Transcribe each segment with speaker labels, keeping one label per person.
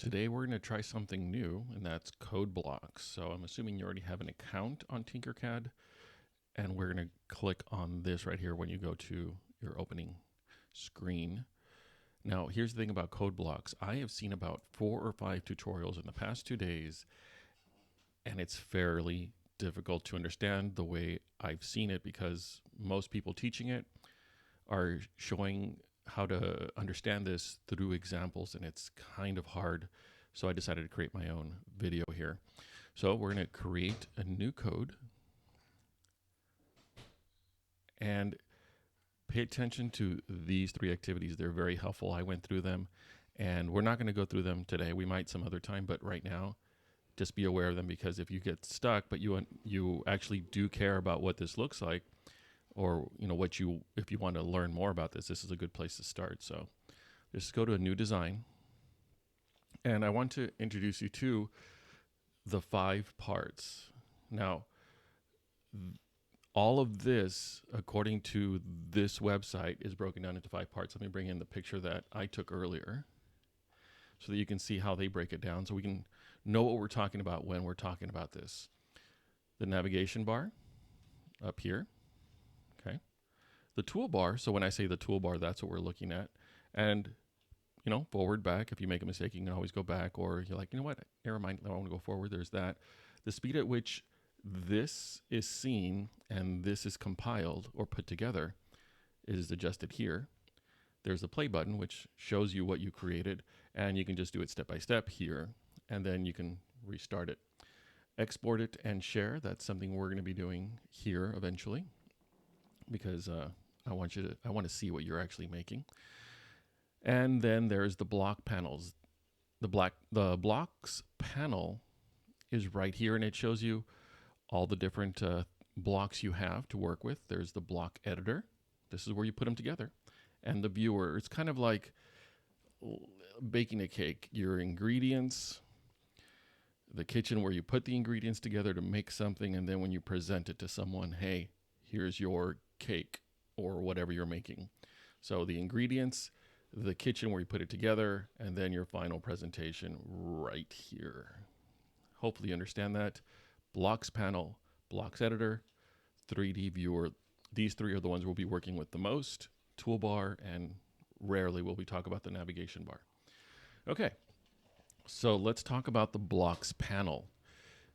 Speaker 1: Today we're going to try something new, and that's Codeblocks. So I'm assuming you already have an account on Tinkercad, and we're going to click on this right here when you go to your opening screen. Now, here's the thing about Codeblocks. I have seen about 4 or 5 tutorials in the past 2 days, and it's fairly difficult to understand the way I've seen it because most people teaching it are showing how to understand this through examples, and it's kind of hard. So I decided to create my own video here. So we're going to create a new code and pay attention to these 3 activities. They're very helpful. I went through them, and we're not going to go through them today. We might some other time, but right now, just be aware of them, because if you get stuck, but you actually do care about what this looks like, or if you want to learn more about this is a good place to start. So just go to a new design, and I want to introduce you to the 5 parts. Now, all of this, according to this website, is broken down into 5 parts. Let me bring in the picture that I took earlier so that you can see how they break it down, so we can know what we're talking about when we're talking about this. The navigation bar up here. Okay. The toolbar, so when I say the toolbar, that's what we're looking at. And, forward, back. If you make a mistake, you can always go back, or you're like, you know what, never mind, I want to go forward. There's that. The speed at which this is seen and this is compiled or put together is adjusted here. There's the play button, which shows you what you created, and you can just do it step by step here, and then you can restart it. Export it and share. That's something we're going to be doing here eventually, because I want to see what you're actually making. And then there's the block panels. The blocks panel is right here, and it shows you all the different blocks you have to work with. There's the block editor. This is where you put them together. And the viewer. It's kind of like baking a cake. Your ingredients, the kitchen where you put the ingredients together to make something, and then when you present it to someone, hey, here's your cake or whatever you're making. So the ingredients, the kitchen where you put it together, and then your final presentation right here. Hopefully you understand that. Blocks panel, blocks editor, 3D viewer. These 3 are the ones we'll be working with the most. Toolbar, and rarely will we talk about the navigation bar. Okay, so let's talk about the blocks panel.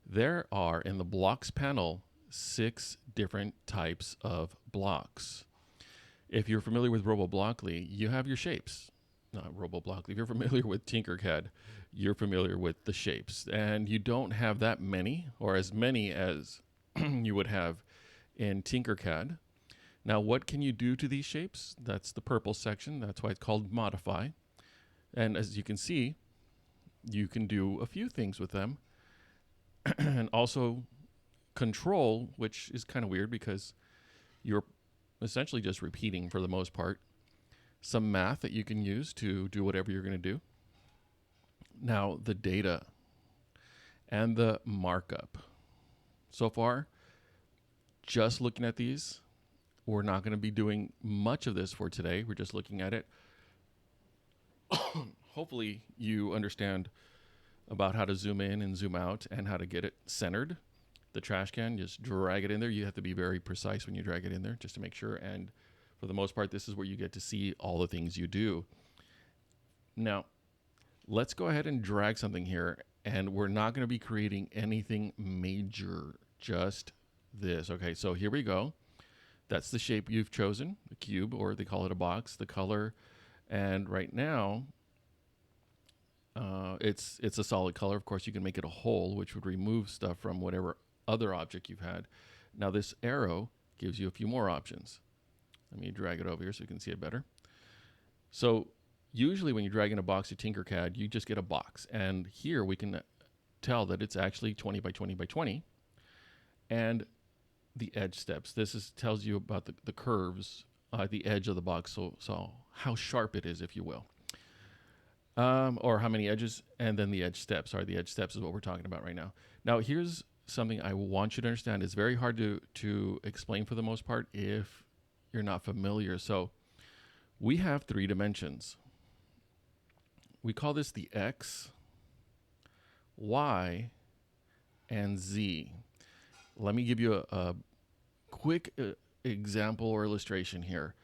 Speaker 1: There are, in the blocks panel, 6 different types of blocks. If you're familiar with RoboBlockly, you have your shapes. Not RoboBlockly. If you're familiar with Tinkercad, you're familiar with the shapes. And you don't have that many, or as many as you would have in Tinkercad. Now, what can you do to these shapes? That's the purple section. That's why it's called Modify. And as you can see, you can do a few things with them. And also Control, which is kind of weird because you're essentially just repeating, for the most part, some math that you can use to do whatever you're going to do. Now, the data and the markup. So far, just looking at these, we're not going to be doing much of this for today. We're just looking at it. Hopefully you understand about how to zoom in and zoom out and how to get it centered. The trash can, just drag it in there. You have to be very precise when you drag it in there just to make sure. And for the most part, this is where you get to see all the things you do. Now, let's go ahead and drag something here. And we're not going to be creating anything major, just this. Okay, so here we go. That's the shape you've chosen, a cube, or they call it a box, the color. And right now, it's a solid color. Of course, you can make it a hole, which would remove stuff from whatever other object you've had. Now, this arrow gives you a few more options. Let me drag it over here so you can see it better. So usually when you drag in a box to Tinkercad, you just get a box. And here we can tell that it's actually 20 by 20 by 20. And the edge steps. This tells you about the curves at the edge of the box, so how sharp it is, if you will. Or how many edges, and then the edge steps. Sorry, the edge steps is what we're talking about right now. Now, here's something I want you to understand. It's very hard to explain for the most part if you're not familiar. So we have 3 dimensions. We call this the X, Y, and Z. Let me give you a quick example or illustration here.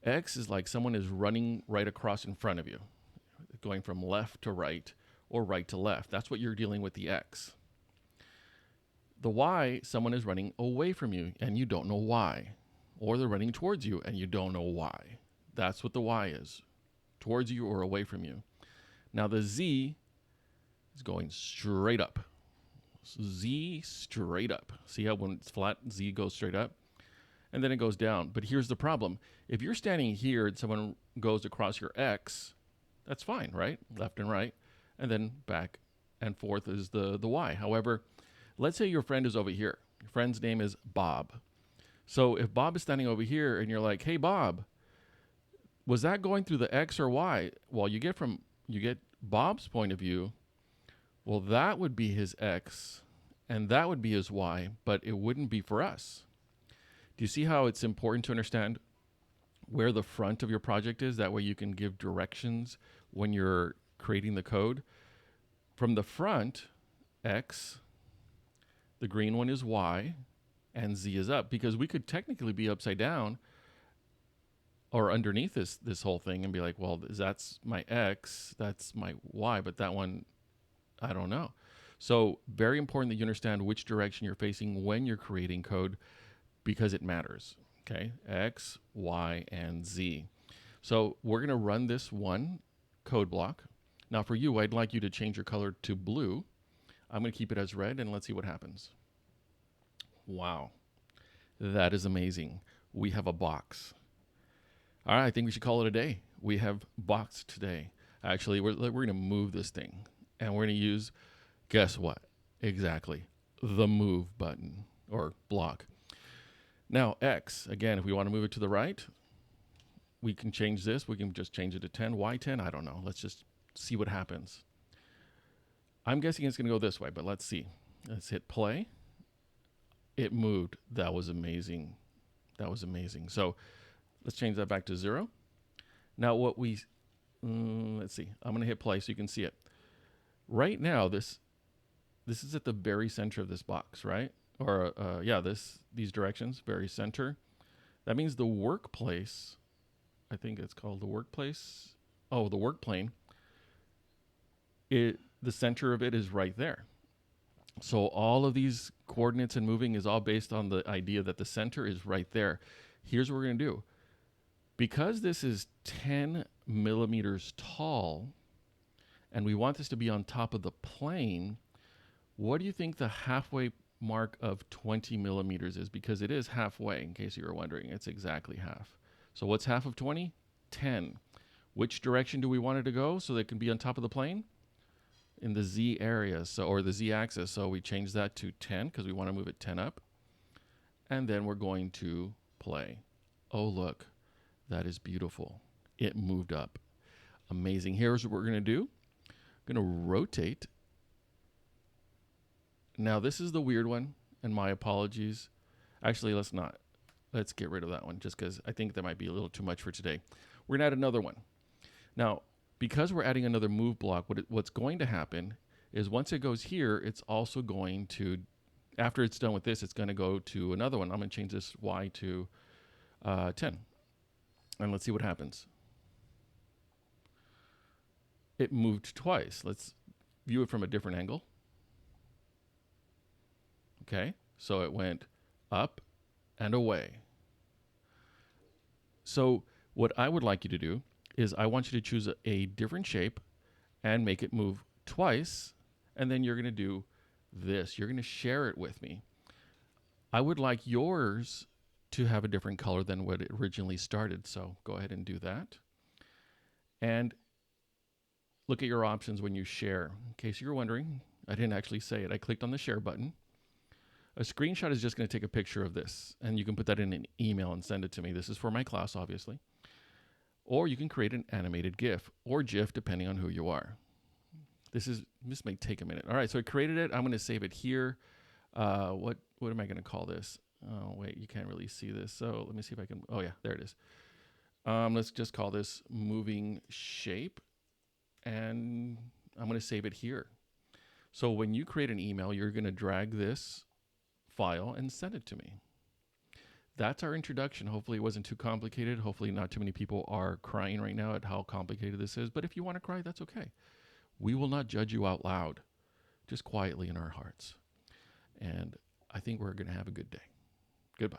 Speaker 1: X is like someone is running right across in front of you, going from left to right or right to left. That's what you're dealing with the X. The Y, someone is running away from you and you don't know why. Or they're running towards you and you don't know why. That's what the Y is, towards you or away from you. Now the Z is going straight up. Z straight up. See how when it's flat, Z goes straight up? And then it goes down. But here's the problem. If you're standing here and someone goes across your X, that's fine, right? Left and right. And then back and forth is the Y. However, let's say your friend is over here. Your friend's name is Bob. So if Bob is standing over here and you're like, hey, Bob, was that going through the X or Y? Well, you get Bob's point of view. Well, that would be his X and that would be his Y, but it wouldn't be for us. Do you see how it's important to understand where the front of your project is? That way you can give directions when you're creating the code. From the front, X, the green one is Y, and Z is up, because we could technically be upside down or underneath this whole thing and be like, well, that's my X, that's my Y, but that one, I don't know. So very important that you understand which direction you're facing when you're creating code, because it matters. Okay, X, Y, and Z. So we're going to run this one code block. Now for you, I'd like you to change your color to blue. I'm going to keep it as red and let's see what happens. Wow, that is amazing. We have a box. All right, I think we should call it a day. We have box today. Actually, we're going to move this thing and we're going to use, guess what? Exactly, the move button or block. Now, X, again, if we want to move it to the right, we can change this. We can just change it to 10. Why 10? I don't know. Let's just see what happens. I'm guessing it's going to go this way, but let's see. Let's hit play. It moved. That was amazing. That was amazing. So let's change that back to 0. Now what let's see. I'm going to hit play so you can see it. Right now, this is at the very center of this box, right? Or yeah, these directions, very center. That means the workplace, I think it's called the workplace. Oh, the work plane. The center of it is right there. So all of these coordinates and moving is all based on the idea that the center is right there. Here's what we're going to do. Because this is 10 millimeters tall, and we want this to be on top of the plane, what do you think the halfway mark of 20 millimeters is? Because it is halfway, in case you were wondering. It's exactly half. So what's half of 20? 10. Which direction do we want it to go so that it can be on top of the plane? In the Z area, or the Z axis. So we change that to 10 because we want to move it 10 up. And then we're going to play. Oh, look, that is beautiful. It moved up. Amazing. Here's what we're going to do. I'm going to rotate. Now, this is the weird one, and my apologies. Actually, let's not. Let's get rid of that one just because I think that might be a little too much for today. We're going to add another one. Now, because we're adding another move block, what's going to happen is once it goes here, it's also going to, after it's done with this, it's going to go to another one. I'm going to change this Y to 10. And let's see what happens. It moved twice. Let's view it from a different angle. Okay, so it went up and away. So what I would like you to do is I want you to choose a different shape and make it move twice, and then you're going to do this. You're going to share it with me. I would like yours to have a different color than what it originally started, so go ahead and do that. And look at your options when you share. In case you're wondering, I didn't actually say it. I clicked on the share button. A screenshot is just going to take a picture of this, and you can put that in an email and send it to me. This is for my class, obviously. Or you can create an animated GIF or GIF, depending on who you are. This may take a minute. All right, so I created it. I'm going to save it here. What am I going to call this? Oh, wait, you can't really see this. So let me see if I can. Oh, yeah, there it is. Let's just call this moving shape, and I'm going to save it here. So when you create an email, you're going to drag this file and send it to me. That's our introduction. Hopefully it wasn't too complicated. Hopefully not too many people are crying right now at how complicated this is. But if you want to cry, that's okay. We will not judge you out loud, just quietly in our hearts. And I think we're going to have a good day. Goodbye.